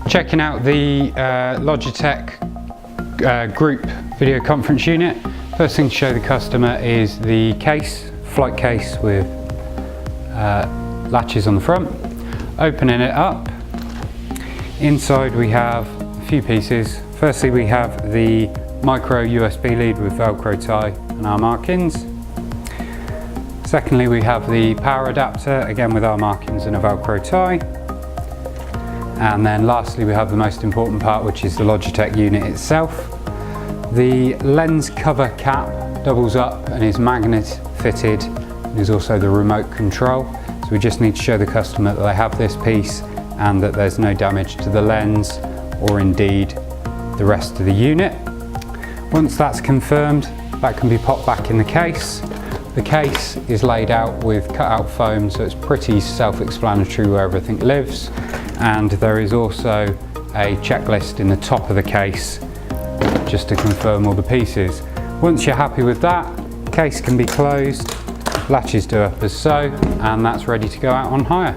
Checking out the Logitech group video conference unit. First thing to show the customer is the case, flight case with latches on the front. Opening it up, inside we have a few pieces. Firstly, we have the micro USB lead with Velcro tie and our markings. Secondly, we have the power adapter, again with our markings and a Velcro tie. And then lastly, we have the most important part, which is the Logitech unit itself. The lens cover cap doubles up and is magnet fitted. There's also the remote control. So we just need to show the customer that they have this piece and that there's no damage to the lens or indeed the rest of the unit. Once that's confirmed, that can be popped back in the case. The case is laid out with cut-out foam, so it's pretty self-explanatory where everything lives. And there is also a checklist in the top of the case just to confirm all the pieces. Once you're happy with that, the case can be closed, latches do up as so, and that's ready to go out on hire.